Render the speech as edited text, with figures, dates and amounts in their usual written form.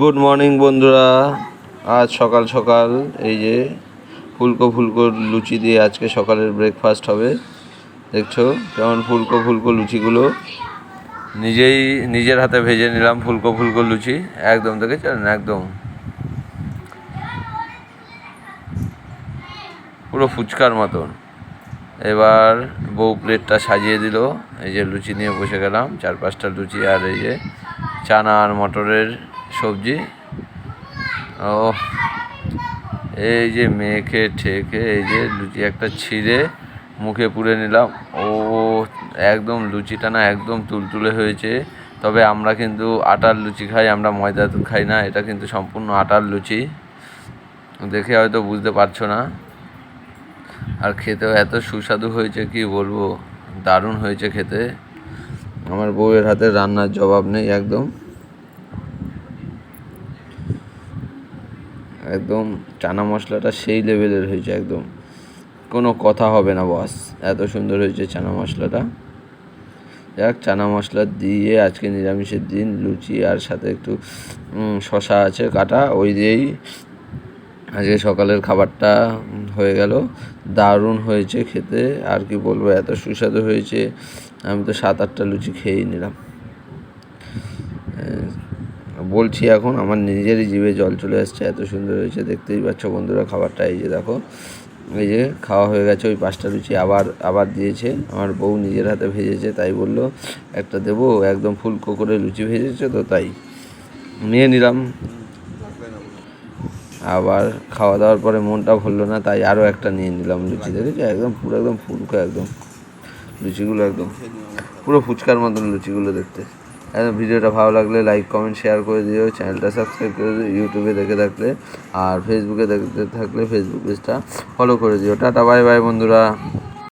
Good morning বন্ধুরা। আজ সকাল সকাল এই যে ফুলকো ফুলকো লুচি দিয়ে আজকে সকালের ব্রেকফাস্ট হবে। দেখছো কেমন ফুলকো ফুলকো লুচিগুলো নিজের হাতে ভেজে নিলাম। ফুলকো ফুলকো লুচি একদম দেখেছেন, একদম পুরো ফুচকার মতন। এবার বউ প্লেটটা সাজিয়ে দিল। এই যে লুচি নিয়ে বসে গেলাম, 4-5টা লুচি আর এই যে চানা আর মটরের সবজি। ও এই যে মেখে ঠেকে এই যে লুচি একটা ছিঁড়ে মুখে পুরে নিলাম। ও একদম লুচিটা না একদম তুলতুলে হয়েছে। তবে আমরা কিন্তু আটার লুচি খাই, আমরা ময়দা খাই না। এটা কিন্তু সম্পূর্ণ আটার লুচি, দেখে হয়তো বুঝতে পারছো না। আর খেতেও এত সুস্বাদু হয়েছে কি বলবো, দারুণ হয়েছে খেতে। আমার বউয়ের হাতে রান্নার জবাব নেই। একদম একদম চানা মশলাটা সেই লেভেলের হয়েছে, একদম কোনো কথা হবে না বস, এত সুন্দর হয়েছে চানা মশলাটা। যাক, চানা মশলা দিয়ে আজকে নিরামিষের দিন লুচি আর সাথে একটু শশা আছে কাটা, ওই দিয়েই আজকে সকালের খাবারটা হয়ে গেল। দারুণ হয়েছে খেতে, আর কি বলবো, এত সুস্বাদু হয়েছে। আমি তো 7-8টা লুচি খেয়েই নিলাম। বলছি এখন আমার নিজেরই জিভে জল চলে আসছে, এত সুন্দর হয়েছে। দেখতেই পাচ্ছ বন্ধুরা খাবারটা, এই যে দেখো, এই যে খাওয়া হয়ে গেছে। ওই 5টা লুচি আবার দিয়েছে। আমার বউ নিজের হাতে ভেজেছে, তাই বললো একটা দেবো, একদম ফুলকো করে লুচি ভেজেছে তো তাই নিয়ে নিলাম। আবার খাওয়া দাওয়ার পরে মনটা ভরলো না, তাই আরও একটা নিয়ে নিলাম লুচি। দেখেছি একদম পুরো একদম ফুলকো, একদম লুচিগুলো একদম পুরো ফুচকার মতন লুচিগুলো দেখতে। একদম ভিডিওটা ভালো লাগলে লাইক কমেন্ট শেয়ার করে দিও, চ্যানেলটা সাবস্ক্রাইব করে দিও ইউটিউবে দেখে থাকলে, আর ফেসবুকে দেখতে থাকলে ফেসবুক পেজটা ফলো করে দিও। টাটা বাই বাই বন্ধুরা।